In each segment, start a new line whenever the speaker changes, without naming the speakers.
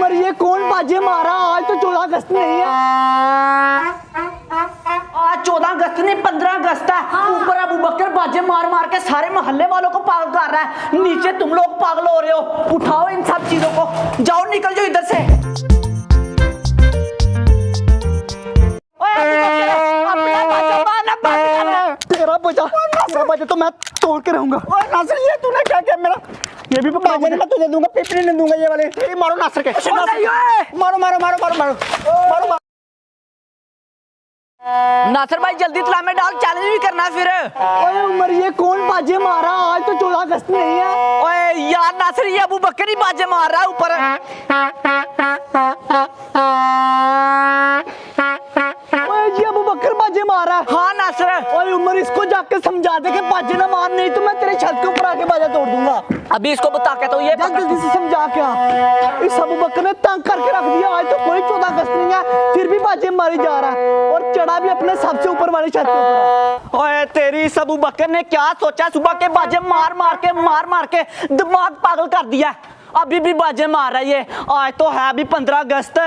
उम्र ये कौन बाजे मारा? आज तो 14 अगस्त नहीं है।
आज 14 अगस्त नहीं 15 अगस्त है। ऊपर अबू बकर बाजे मार मार के सारे मोहल्ले वालों को पागल कर रहा है, नीचे तुम लोग पागल हो रहे हो। उठाओ इन सब चीजों को, जाओ निकल जाओ इधर से।
तेरा बजा तो मैं तोड़ के रहूंगा।
नासिर ये तूने क्या किया मेरा?
ये भी
बाजे मैं तुझे दूंगा, पिपरी नहीं दूंगा ये वाले। ये मारो नासिर के, मारो मारो मारो मारो मारो मारो।
नासिर भाई जल्दी तला में डाल, चैलेंज भी करना है फिर।
ओए उमर ये कौन बाजे मारा? आज तो 14 अगस्त नहीं है।
ओए यार नासिर ये अबू बकर ही बाजे मार रहा है ऊपर।
ओए जी अबू बकर बाजे मारा है।
हाँ नासिर।
ओए उमर इसको जाके समझा दे कि बाजे ना मार, नहीं तो मैं तेरे छत के ऊपर आके बाजा तोड़ दूंगा।
अभी इसको बता के तो ये
जल्दी से समझा क्या। इस अबू बकर ने तंग करके रख दिया। आज तो कोई 14 अगस्त नहीं है, फिर भी बाजे मारी जा रहा है और चढ़ा भी अपने सबसे ऊपर वाली छत के ऊपर।
ओए तेरी इस अबू बकर ने क्या सोचा? सुबह के बाजे मार मार के दिमाग पागल कर दिया। अभी भी बाजे मार रहा है ये। आज तो है अभी 15 अगस्त।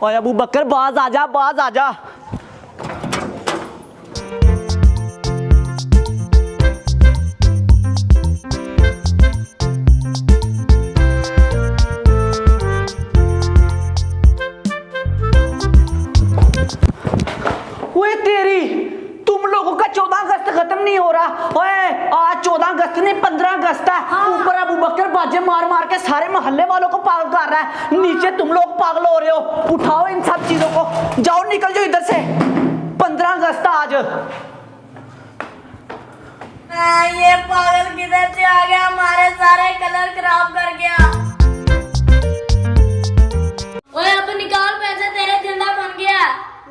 ओए अबू बकर बाज आजा, बाज आजा। ओए तेरी, तुम लोगों का 14 अगस्त खत्म नहीं हो रहा। ओए आज 14 अगस्त नहीं 15 अगस्त है। ऊपर अबू बकर बाजे मार मार के सारे मोहल्ले वालों को पागल कर रहा है, नीचे तुम लोग पागल हो रहे हो। उठाओ इन सब चीजों को, जाओ निकल जाओ इधर से। 15 अगस्त आज।
ये पागल किधर से आ गया? हमारे सारे कलर खराब कर गया। ओए अब निकाल पैसे, तेरा झंडा बन गया।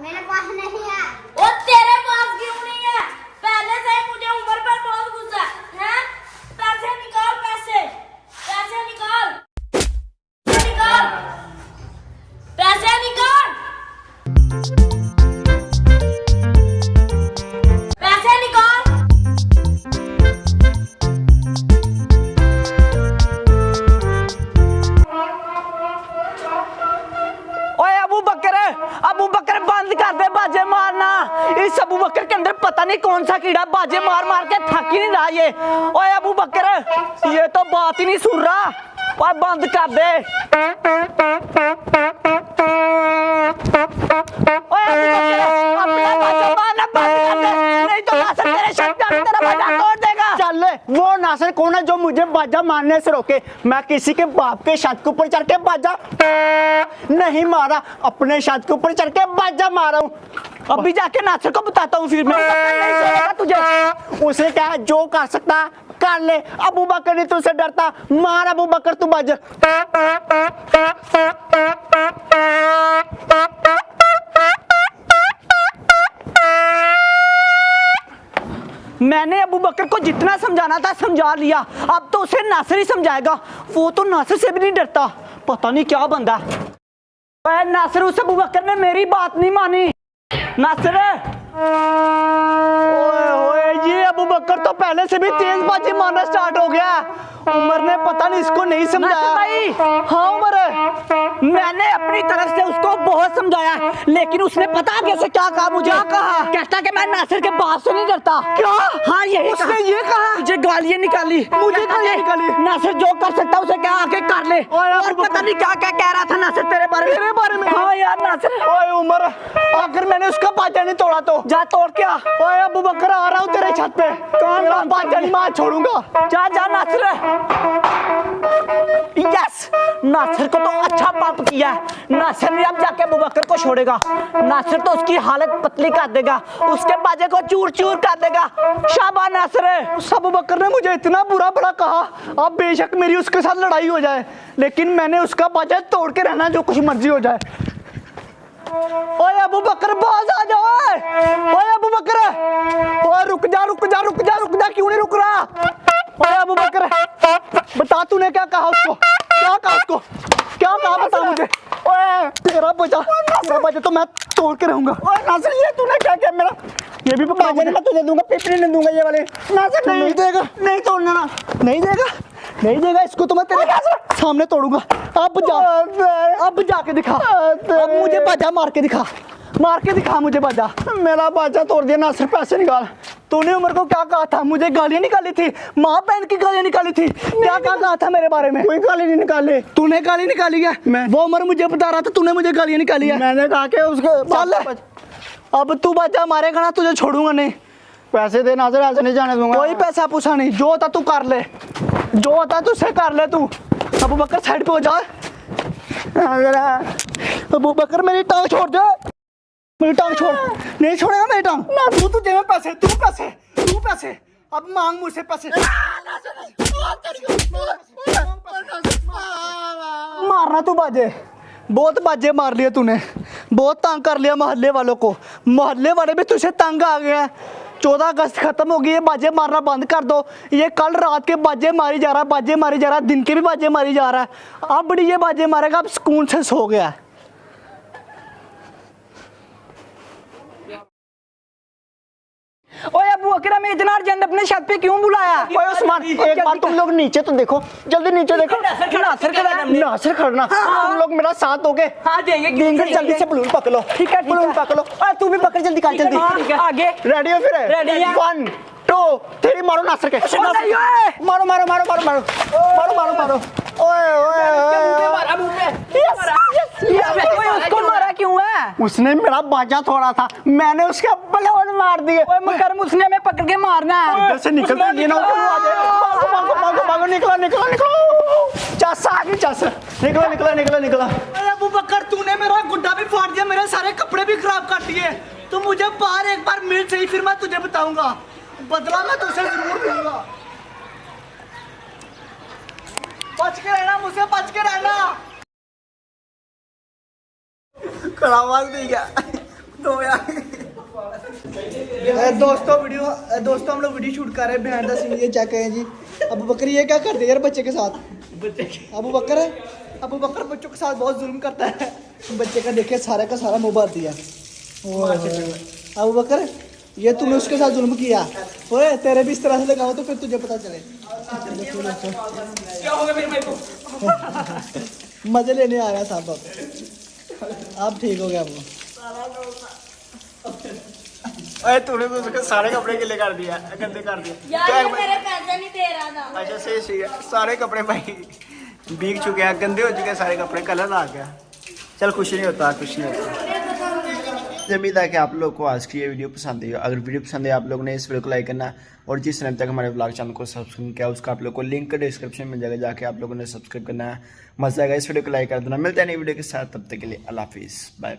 मेरे पास नहीं है।
और तेरे पास क्यों नहीं है? पहले से ही मुझे उम्र पर बहुत गुस्सा है। पैसे निकाल, पैसे पैसे निकाल, निकाल पैसे निकाल, पैसे निकाल।
ओए अबू बकर बंद कर दे बाजे मारना। इस अबू बकर के अंदर पता नहीं कौन सा कीड़ा बाजे मार मार के थक ही नहीं रहा ये। ओए अबू बकर ये तो बात ही नहीं सुन रहा। ओए बंद कर दे। ओए अपना बाजा मारना बंद कर दे, नहीं तो नासिर तेरे शब्द में तेरा बाजा तोड़ देगा।
चल वो नासिर कौन है जो मुझे बाजा मारने से रोके? मैं किसी के बाप के छत के ऊपर चढ़ के बाजा नहीं मारा, अपने छत के ऊपर चढ़ के बाजा मारा हूँ।
अभी जाके नासिर को बताता हूँ फिर मैं। नहीं छोड़ेगा तुझे।
उसे क्या है, जो कर सकता कर ले। अबू बकर नहीं तुझसे डरता, मार अबू बकर तू बाजा।
मैंने अबू बकर को जितना समझाना था समझा लिया, अब तो उसे नासिर ही समझाएगा। वो तो नासिर से भी नहीं डरता, पता नहीं क्या बंदा। नासिर, उस अबू बकर ने मेरी बात नहीं मानी। नासिर
ओए ये अबू बकर तो पहले से भी तेज बाजी मारना स्टार्ट हो गया। उमर ने पता नहीं इसको नहीं समझाया।
भाई
हाँ उमर,
मैंने अपनी तरफ से उसको बहुत समझाया, लेकिन उसने पता कैसे क्या कहा मुझे? कहा कहता कि मैं नासिर के बाप से नहीं डरता।
क्या?
हाँ यही
उसने ये कहा?
मुझे गालियां निकाली।
मुझे गालियां निकाली?
नासिर जो कर सकता उसे क्या आके कर ले। और पता नहीं क्या क्या कह रहा था नासिर तेरे बारे में।
मेरे बारे में?
हाँ यार नासिर।
ओए उमर, अगर मैंने उसका बाजा नहीं तोड़ा तो
जा तोड़ क्या।
ओए अबू बकर आ रहा हूँ तेरे छत पे। तेरा बाजा नहीं मैं छोड़ूंगा।
जा जा नासिर। यस, नासिर को तो अच्छा पाप किया है। नासिर ने अब जाके अबू बकर को छोड़ेगा। नासिर तो उसकी हालत पतली कर देगा, उसके बाजे को चूर चूर कर देगा। शाबाश नासिर।
उस अबू बकर ने मुझे इतना बुरा बड़ा कहा, अब बेशक मेरी उसके साथ लड़ाई हो जाए, लेकिन मैंने उसका बाजा तोड़ के रहना, जो कुछ मर्जी हो जाए। ओए अबू बकर बाज आ जाओ। ओए अबू बकर, ओए रुक जा रुक जा रुक जा रुक जा, क्यों नहीं रुक रहा? ओए अबू बकर बता तूने क्या कहा उसको? क्या कहा उसको? क्या कहा बता मुझे। ओए तेरा बाजा तो मैं तोड़ के रहूंगा।
ओए नासिर ये तूने क्या किया मेरा?
ये भी
बाजे मैं तुझे दूंगा, पिपरी नहीं दूंगा ये वाले। नासिर
नहीं देगा?
नहीं तोड़ना ना।
नहीं देगा? नहीं देगा इसको तो मैं तेरे सामने तोड़ूंगा। अब जाके दिखा, अब मुझे बाजा मार के दिखा मुझे बाजा।
मेरा बाजा तोड़ दिया नासिर, पैसे निकाल।
तूने उमर को क्या कहा था? मुझे गालियां निकाली थी, माँ बहन की गालियां निकाली थी, क्या कहा था मेरे बारे में?
कोई गाली नहीं निकाले।
तूने गाली निकाली है? वो उमर मुझे बता रहा था तूने मुझे गालियां निकाली है।
मैंने कहा कि उसको
चल अब तू बाजा मारेगा ना, तुझे छोड़ूंगा नहीं।
पैसे दे नासिर, ऐसे नहीं जाने दूंगा।
कोई पैसा पूछा नहीं, जो होता तू कर ले, जो होता तुझसे कर ले तू। अबू बकर साइड पे हो जा। अबू बकर मेरी टांग छोड़ दे, मेरी टांग छोड़। नहीं छोड़ेगा मेरी टांग ना। तू तुझे में पैसे, तू पैसे अब मांग मुझसे पैसे। मारना तू बाजे, बहुत बाजे मार लिए तूने, बहुत तंग कर लिया मोहल्ले वालों को। मोहल्ले वाले भी तुझसे तंग आ गए हैं। 14 अगस्त खत्म हो गई है, बाजे मारना बंद कर दो। ये कल रात के बाजे मारी जा रहा है, दिन के भी बाजे मारी जा रहा है। अब बड़ी ये बाजे मारेगा, अब सुकून से सो गया।
ओए अबू बकर, हमें इतना अर्जेंट अपने छत पे क्यों बुलाया?
ओए उस्मान, एक बार तुम लोग नीचे तो देखो, जल्दी नीचे देखो। नासिर खड़ना, तुम लोग मेरा साथ दोगे?
हाँ देंगे।
जल्दी से बलून पकड़ लो।
ठीक है,
बलून पकड़ लो। और तू भी पकड़, जल्दी कर, जल्दी।
आगे
रेडी हो फिर?
रेडी है।
1 2 3 मारो नासिर के। मारो मारो मारो मारो मारो मारो मारो मारो। ओए
उसको मारा क्यों है?
उसने मेरा बाजा तोड़ा था, मैंने उसके बलून मार दिए।
ओए मुकरम, उसने हमें पकड़ के मारना है।
इधर से निकल के ना, भागो निकलो। चस आगे चस, निकलो।
अरे अबू बकर, तूने मेरा गुड्डा भी फाड़ दिया, मेरे सारे कपड़े भी खराब कर दिए। तो मुझे बाहर एक बार मिल सही, फिर मैं तुझे बताऊंगा। बदला मैं तुझसे जरूर लूंगा। बच के रहना, मुझसे बच के रहना। दोस्तों हम लोग वीडियो शूट कर रहे हैं, बिहाइंड द सीन ये चेक करें जी। अबू बकर ये क्या करते हैं यार बच्चे के साथ? अबू बकर बच्चों के साथ बहुत जुल्म करता है। बच्चे का देखिए सारा का सारा मुंह भर दिया। अबू बकर, ये तूने उसके साथ जुल्म किया। ओए तेरे भी इस तरह से लगाओ तो फिर तुझे पता चले। मजे लेने आ रहा है साहब। अब ठीक हो गया वो।
अरे तूने तो उसके सारे कपड़े गिले कर दिया, गंदे कर दिया।
यार ये मेरे पैसे नहीं दे रहा था।
अच्छा सही है, सारे कपड़े भाई भीग चुके हैं, गंदे हो चुके हैं सारे कपड़े, कलर आ गया। चल कुछ नहीं होता। उम्मीद है कि आप लोग को आज की ये वीडियो पसंद आई। अगर वीडियो पसंद है, आप लोग ने इस वीडियो को लाइक करना, और जिस टाइम तक हमारे व्लॉग चैनल को सब्सक्राइब किया उसका आप लोग को लिंक डिस्क्रिप्शन में मिल जाएगा, जाके आप लोगों ने सब्सक्राइब करना है। मजा आएगा, इस वीडियो को लाइक कर देना। मिलते हैं नई वीडियो के साथ, तब तक के लिए अल्लाह हाफिज़, बाय।